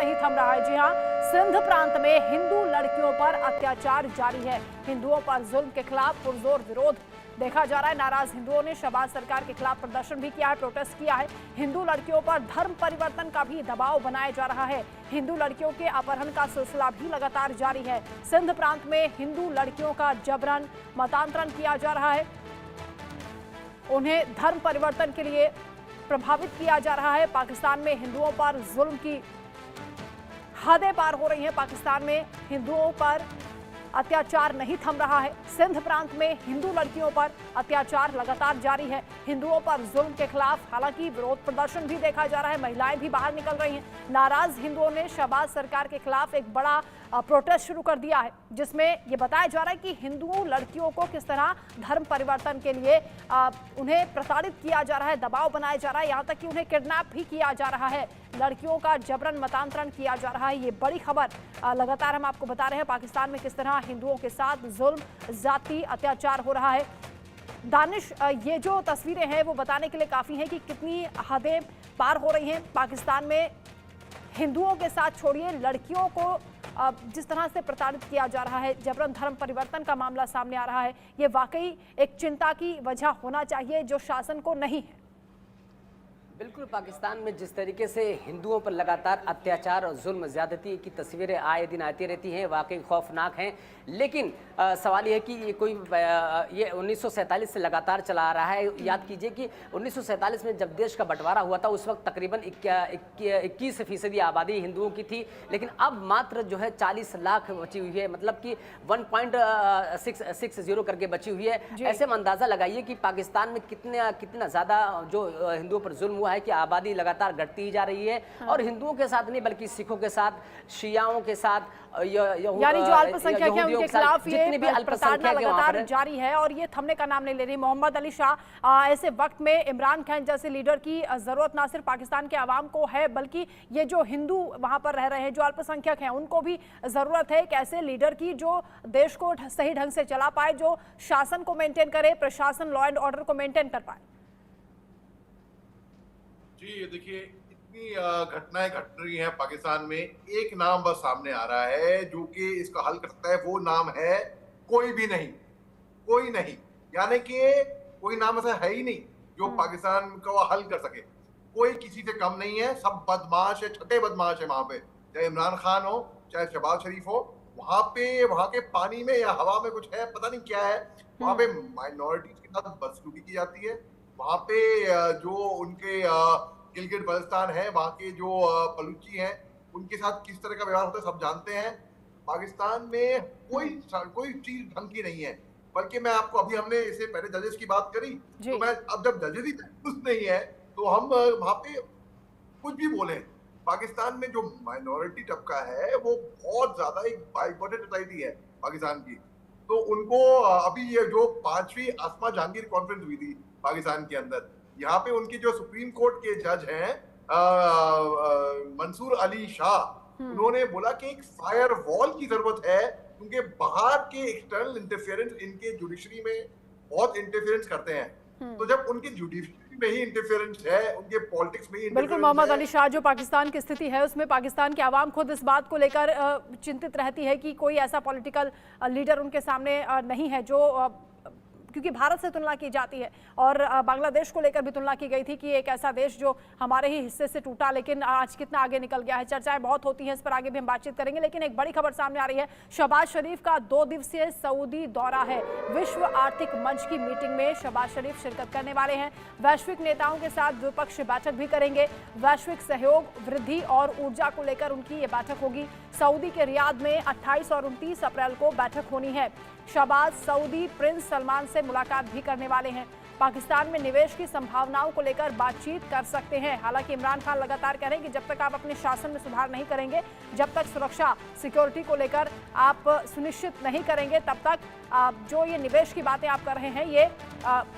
नहीं थम रहा है। जी हाँ, सिंध प्रांत में हिंदू लड़कियों पर अत्याचार जारी है। हिंदुओं पर जुल्म के खिलाफ पुरजोर विरोध देखा जा रहा है। नाराज हिंदुओं ने शहबाज सरकार के खिलाफ प्रदर्शन भी किया है, प्रोटेस्ट किया है। हिंदू लड़कियों पर धर्म परिवर्तन का भी दबाव बनाया जा रहा है। हिंदू लड़कियों के अपहरण का सिलसिला भी लगातार जारी है। सिंध प्रांत में हिंदू लड़कियों का जबरन मतांतरण किया जा रहा है, उन्हें धर्म परिवर्तन के लिए प्रभावित किया जा रहा है। पाकिस्तान में हिंदुओं पर जुल्म की हदें पार हो रही हैं। पाकिस्तान में हिंदुओं पर अत्याचार नहीं थम रहा है। सिंध प्रांत में हिंदू लड़कियों पर अत्याचार लगातार जारी है। हिंदुओं पर जुल्म के खिलाफ हालांकि विरोध प्रदर्शन भी देखा जा रहा है, महिलाएं भी बाहर निकल रही हैं। नाराज हिंदुओं ने शहबाज सरकार के खिलाफ एक बड़ा प्रोटेस्ट शुरू कर दिया है, जिसमें यह बताया जा रहा है कि हिंदू लड़कियों को किस तरह धर्म परिवर्तन के लिए उन्हें प्रताड़ित किया जा रहा है, दबाव बनाया जा रहा है, यहाँ तक कि उन्हें किडनैप भी किया जा रहा है, लड़कियों का जबरन मतांतरण किया जा रहा है। ये बड़ी खबर लगातार हम आपको बता रहे हैं। पाकिस्तान में किस तरह हिंदुओं के साथ जुल्म, जाति अत्याचार हो रहा है। दानिश, ये जो तस्वीरें हैं वो बताने के लिए काफ़ी हैं कि कितनी हदें पार हो रही हैं। पाकिस्तान में हिंदुओं के साथ छोड़िए, लड़कियों को जिस तरह से प्रताड़ित किया जा रहा है, जबरन धर्म परिवर्तन का मामला सामने आ रहा है, ये वाकई एक चिंता की वजह होना चाहिए जो शासन को नहीं है। बिल्कुल, पाकिस्तान में जिस तरीके से हिंदुओं पर लगातार अत्याचार और जुल्म ज़्यादती की तस्वीरें आए दिन आती रहती हैं, वाकई खौफनाक हैं। लेकिन सवाल ये है कि ये 1947 से लगातार चला आ रहा है। याद कीजिए कि 1947 में जब देश का बंटवारा हुआ था उस वक्त तकरीबन 21% आबादी हिंदुओं की थी, लेकिन अब मात्र जो है 40 लाख बची हुई है, मतलब कि 1.60 करके बची हुई है। ऐसे में अंदाज़ा लगाइए कि पाकिस्तान में कितना ज़्यादा जो हिंदुओं पर जुल्म हुआ है कि आबादी लगातार घटती ही जा रही है। और हिंदुओं के साथ नहीं बल्कि सिखों के साथ, शियाओं के साथ, यानी जो अल्पसंख्यक हैं उनके खिलाफ ये प्रताड़ना लगातार जारी है और ये थमने का नाम नहीं ले रही। मोहम्मद अली शाह, ऐसे वक्त में इमरान खान जैसे लीडर की जरूरत ना सिर्फ पाकिस्तान के आवाम को है बल्कि ये जो हिंदू वहां पर रह रहे हैं, जो अल्पसंख्यक हैं, उनको भी जरूरत है एक ऐसे लीडर की जो देश को सही ढंग से चला पाए, जो शासन को मेंटेन करे, प्रशासन लॉ एंड ऑर्डर को मेंटेन कर पाए। जी, ये देखिए इतनी घटनाएं घट रही हैं पाकिस्तान में, एक नाम बस सामने आ रहा है जो कि इसका हल कर सकता है। वो नाम है कोई भी नहीं, कोई नहीं, यानी कि कोई नाम ऐसा है ही नहीं जो पाकिस्तान का हल कर सके। कोई किसी से कम नहीं है, सब बदमाश है, छठे बदमाश है वहां पे, चाहे इमरान खान हो चाहे शहबाज शरीफ हो। वहां पे वहां के पानी में या हवा में कुछ है, पता नहीं क्या है। वहां पे माइनॉरिटीज के साथ बदसलूकी की जाती है। वहां पे जो उनके गिलगित बल्तिस्तान है, वहाँ के जो बलूची हैं, उनके साथ किस तरह का व्यवहार होता है सब जानते हैं। पाकिस्तान में कोई चीज ढंग की नहीं है। बल्कि मैं आपको हमने इससे पहले जजेस की बात करी, तो मैं अब जब जजेस ही कुछ नहीं है तो हम वहाँ पे कुछ भी बोले। पाकिस्तान में जो माइनॉरिटी तबका है वो बहुत ज्यादा एक बाइकॉटेड सोसाइटी है पाकिस्तान की। तो उनको अभी ये जो 5वीं आसमा जहांगीर कॉन्फ्रेंस हुई थी पाकिस्तान के अंदर, यहाँ पे उनकी जो सुप्रीम कोर्ट के जज हैं मंसूर अली शाह, उन्होंने बोला कि एक फायर वॉल की जरूरत है क्योंकि बाहर के एक्सटर्नल इंटरफेरेंस इनके जुडिशरी में बहुत इंटरफेरेंस करते हैं। तो जब उनके जुडिशरी में ही इंटरफेरेंस है, उनके पॉलिटिक्स में ही बिल्कुल मोहम्मद अली शाह, जो पाकिस्तान की स्थिति है उसमें पाकिस्तान की आवाम खुद इस बात को लेकर चिंतित रहती है कि कोई ऐसा पॉलिटिकल लीडर उनके सामने नहीं है जो, क्योंकि भारत से तुलना की जाती है और बांग्लादेश को लेकर भी तुलना की गई थी कि एक ऐसा देश जो हमारे ही हिस्से से टूटा, लेकिन आज कितना आगे निकल गया है। चर्चाएं बहुत होती हैं, इस पर आगे भी हम बातचीत करेंगे, लेकिन एक बड़ी खबर सामने आ रही है। शहबाज शरीफ का 2 दिवसीय सऊदी दौरा है। विश्व आर्थिक मंच की मीटिंग में शहबाज शरीफ शिरकत करने वाले हैं। वैश्विक नेताओं के साथ द्विपक्षीय बैठक भी करेंगे। वैश्विक सहयोग, वृद्धि और ऊर्जा को लेकर उनकी ये बैठक होगी। सऊदी के रियाद में 28 और 29 अप्रैल को बैठक होनी है। शहबाज सऊदी प्रिंस सलमान से मुलाकात भी करने वाले हैं। पाकिस्तान में निवेश की संभावनाओं को लेकर बातचीत कर सकते हैं। हालांकि इमरान खान लगातार कह रहे हैं कि जब तक आप अपने शासन में सुधार नहीं करेंगे, जब तक सुरक्षा, सिक्योरिटी को लेकर आप सुनिश्चित नहीं करेंगे, तब तक जो ये निवेश की बातें आप कर रहे हैं ये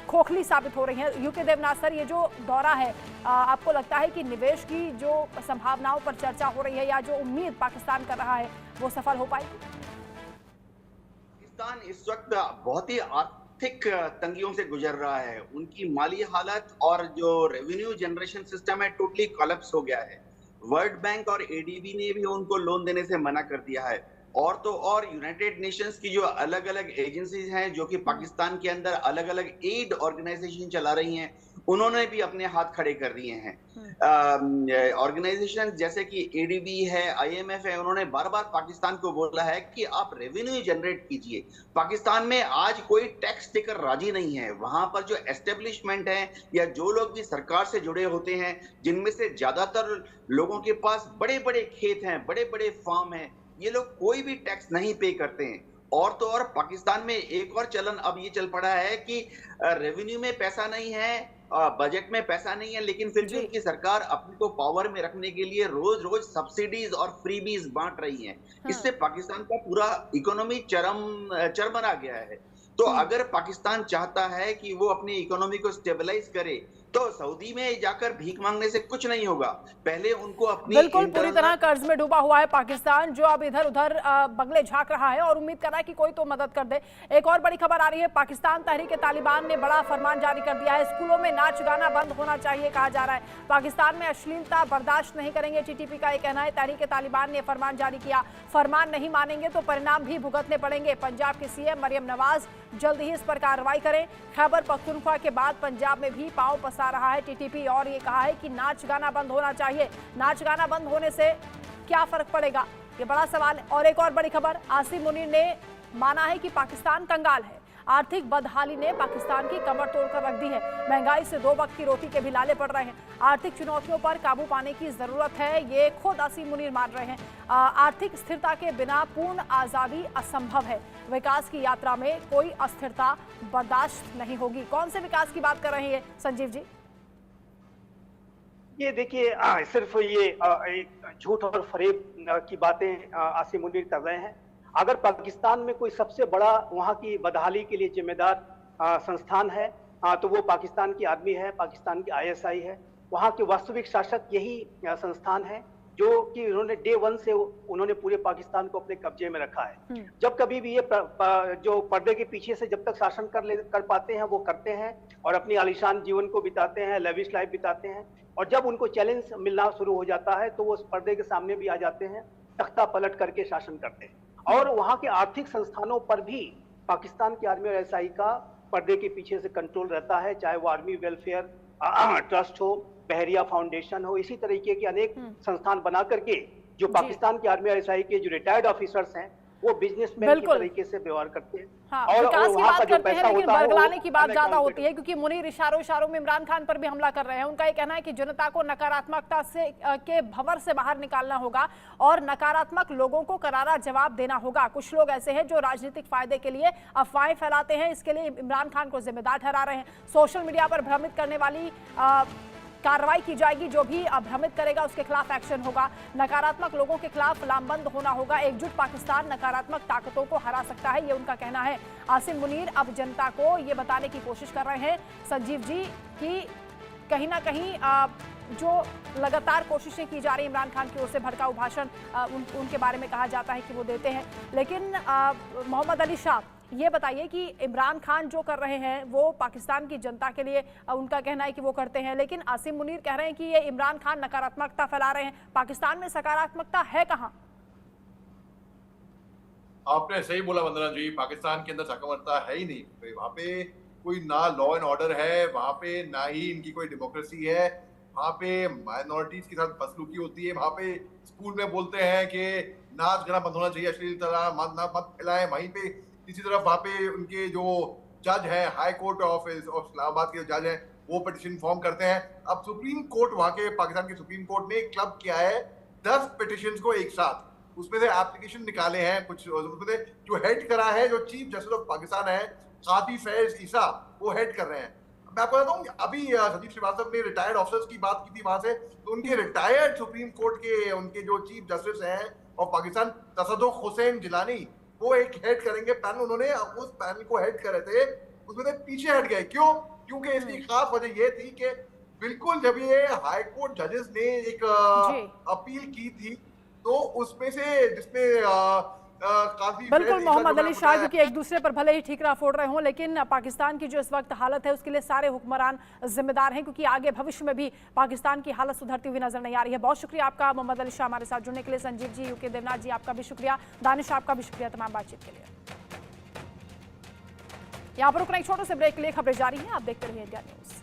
खोखली साबित हो रही हैं। यूके देवनाथ सर, ये जो दौरा है, आपको लगता है कि निवेश की जो संभावनाओं पर चर्चा हो रही है या जो उम्मीद पाकिस्तान कर रहा है वो सफल हो पाएगी? पाकिस्तान इस वक्त बहुत ही आर्थिक तंगियों से गुजर रहा है। उनकी माली हालत और जो रेवेन्यू जनरेशन सिस्टम है टोटली कोलैप्स हो गया है। वर्ल्ड बैंक और एडीबी ने भी उनको लोन देने से मना कर दिया है। और तो और यूनाइटेड नेशंस की जो अलग अलग एजेंसीज हैं जो कि पाकिस्तान के अंदर अलग अलग एड ऑर्गेनाइजेशन चला रही हैं, उन्होंने भी अपने हाथ खड़े कर दिए हैं। ऑर्गेनाइजेशन जैसे कि एडीबी है, आईएमएफ है, उन्होंने बार बार पाकिस्तान को बोला है कि आप रेवेन्यू जनरेट कीजिए। पाकिस्तान में आज कोई टैक्स देकर राजी नहीं है। वहां पर जो एस्टेब्लिशमेंट है या जो लोग भी सरकार से जुड़े होते हैं, जिनमें से ज्यादातर लोगों के पास बड़े बड़े खेत हैं, बड़े बड़े फार्म हैं, ये लोग कोई भी टैक्स नहीं पे करते हैं। और तो और पाकिस्तान में एक और चलन अब ये चल पड़ा है कि रेवेन्यू में पैसा नहीं है, बजट में पैसा नहीं है, लेकिन फिर भी उनकी सरकार अपने को पावर में रखने के लिए रोज रोज सब्सिडीज और फ्रीबीज बांट रही है। इससे पाकिस्तान का पूरा इकोनॉमी चरमरा गया है। तो अगर पाकिस्तान चाहता है कि वो अपनी इकोनॉमी को स्टेबलाइज करे, तो सऊदी में जाकर भीख मांगने से कुछ नहीं होगा। पहले उनको अपनी बिल्कुल पूरी तरह कर्ज में डूबा हुआ है पाकिस्तान, जो अब इधर उधर बगले झांक रहा है और उम्मीद कर रहा है कि कोई तो मदद कर दे। एक और बड़ी खबर आ रही है, पाकिस्तान तहरीक-ए-तालिबान ने बड़ा फरमान जारी कर दिया है। स्कूलों में नाच गाना बंद होना चाहिए कहा जा रहा है। पाकिस्तान में अश्लीलता बर्दाश्त नहीं करेंगे, टीटीपी का यह कहना है। तहरीक-ए-तालिबान ने फरमान जारी किया, फरमान नहीं मानेंगे तो परिणाम भी भुगतने पड़ेंगे। पंजाब की सीएम मरियम नवाज जल्द ही इस पर कार्रवाई करें। खैबर पख्तूनख्वा के बाद पंजाब में भी पांव पसार रहा है टीटीपी और ये कहा है कि नाच गाना बंद होना चाहिए। नाच गाना बंद होने से क्या फर्क पड़ेगा, ये बड़ा सवाल है। और एक और बड़ी खबर, आसिम मुनीर ने माना है कि पाकिस्तान कंगाल है। आर्थिक बदहाली ने पाकिस्तान की कमर तोड़कर रख दी है। महंगाई से 2 वक्त की रोटी के भी लाले पड़ रहे हैं। आर्थिक चुनौतियों पर काबू पाने की जरूरत है, ये खुद आसिम मुनीर मान रहे हैं। आर्थिक स्थिरता के बिना पूर्ण आजादी असंभव है। विकास की यात्रा में कोई अस्थिरता बर्दाश्त नहीं होगी। कौन से विकास की बात कर रहे हैं संजीव जी? ये देखिए, सिर्फ ये झूठ और फरेब की बातें आसिम मुनीर कर रहे हैं। अगर पाकिस्तान में कोई सबसे बड़ा वहाँ की बदहाली के लिए जिम्मेदार संस्थान है तो वो पाकिस्तान की आर्मी है, पाकिस्तान की आईएसआई है। वहाँ के वास्तविक शासक यही संस्थान है जो कि उन्होंने डे 1 से उन्होंने पूरे पाकिस्तान को अपने कब्जे में रखा है। जब कभी भी ये जो पर्दे के पीछे से जब तक शासन कर पाते हैं वो करते हैं और अपनी आलीशान जीवन को बिताते हैं, लेविश लाइफ बिताते हैं। और जब उनको चैलेंज मिलना शुरू हो जाता है तो वो उस पर्दे के सामने भी आ जाते हैं, तख्ता पलट करके शासन करते हैं। और वहाँ के आर्थिक संस्थानों पर भी पाकिस्तान की आर्मी और आईएसआई का पर्दे के पीछे से कंट्रोल रहता है, चाहे वो आर्मी वेलफेयर ट्रस्ट हो, बहरिया फाउंडेशन हो, इसी तरीके के अनेक संस्थान बना करके जो पाकिस्तान की आर्मी और आईएसआई के जो रिटायर्ड ऑफिसर्स हैं वो बिजनेसमैन की तरीके से व्यवहार करते हैं। हाँ, और विकास की बात करते हैं लेकिन बरगलाने की बात ज्यादा होती है, क्योंकि मुनीर इशारों में इमरान खान पर भी हमला कर रहे हैं। उनका ये कहना है कि जनता को नकारात्मकता से के भंवर से बाहर निकालना होगा और नकारात्मक लोगों को करारा जवाब देना होगा। कुछ लोग ऐसे हैं जो राजनीतिक फायदे के लिए अफवाहें फैलाते हैं, इसके लिए इमरान खान को जिम्मेदार ठहरा रहे हैं। सोशल मीडिया पर भ्रमित करने वाली कार्रवाई की जाएगी, जो भी भ्रमित करेगा उसके खिलाफ एक्शन होगा। नकारात्मक लोगों के खिलाफ लामबंद होना होगा। एकजुट पाकिस्तान नकारात्मक ताकतों को हरा सकता है, ये उनका कहना है। आसिम मुनीर अब जनता को ये बताने की कोशिश कर रहे हैं संजीव जी कि कहीं ना कहीं जो लगातार कोशिशें की जा रही इमरान खान की ओर से, भड़काऊ भाषण उनके बारे में कहा जाता है कि वो देते हैं, लेकिन मोहम्मद अली शाह ये बताइए कि इमरान खान जो कर रहे हैं वो पाकिस्तान की जनता के लिए उनका कहना है कि वो करते हैं, लेकिन आसिम मुनीर कह रहे हैं कि ये इमरान खान नकारात्मकता फैला रहे हैं। पाकिस्तान में सकारात्मकता है कहाँ? आपने सही बोला वंदना जी, पाकिस्तान के अंदर सकारात्मकता है ही नहीं। वहाँ पे कोई ना लॉ एंड ऑर्डर है, वहाँ पे ना ही इनकी कोई डेमोक्रेसी है। वहाँ पे माइनॉरिटीज के साथ बदसलूकी होती है। वहाँ पे स्कूल में बोलते हैं कि नाच गाना बंद होना चाहिए, अश्लीलता मत फैलाएं। वहीं पे इसी तरफ वहाँ पे उनके जो जज हैं, हाई कोर्ट ऑफ इस्लामाबाद के जज हैं, वो पिटिशन फॉर्म करते हैं। अब सुप्रीम कोर्ट, वहाँ के पाकिस्तान के सुप्रीम कोर्ट ने क्लब किया है 10 पिटिशंस को एक साथ, उसमें से एप्लीकेशन निकाले हैं कुछ, उसमें से जो हेड करा है, जो चीफ जस्टिस ऑफ पाकिस्तान है कादी फैज ईसा, वो हेड कर रहे हैं। मैं आपको बताता हूँ, अभी संदीप श्रीवास्तव ने रिटायर्ड ऑफिसर्स की बात की थी वहां से, तो उनके रिटायर्ड सुप्रीम कोर्ट के उनके जो चीफ जस्टिस हैं ऑफ पाकिस्तान, तसद्दुक हुसैन जिलानी, वो एक हेड करेंगे पैनल। उन्होंने उस पैनल को हेड कर रहे थे, उसमें से पीछे हट गए। क्यों? क्योंकि इसकी खास वजह ये थी कि बिल्कुल जब ये हाई कोर्ट जजेस ने एक अपील की थी, तो उसमें से जिसने काफी बिल्कुल मोहम्मद अली शाह, है। क्योंकि एक दूसरे पर भले ही ठीकरा फोड़ रहे हों, लेकिन पाकिस्तान की जो इस वक्त हालत है उसके लिए सारे हुक्मरान जिम्मेदार हैं, क्योंकि आगे भविष्य में भी पाकिस्तान की हालत सुधरती हुई नजर नहीं आ रही है। बहुत शुक्रिया आपका मोहम्मद अली शाह हमारे साथ जुड़ने के लिए। संजीव जी, यूके देवनाथ जी, आपका भी शुक्रिया। दानिश, आपका भी शुक्रिया तमाम बातचीत के लिए। यहाँ पर रुकना एक छोटे से ब्रेक के लिए, खबरें जारी हैं, आप देखते रहिए इंडिया न्यूज।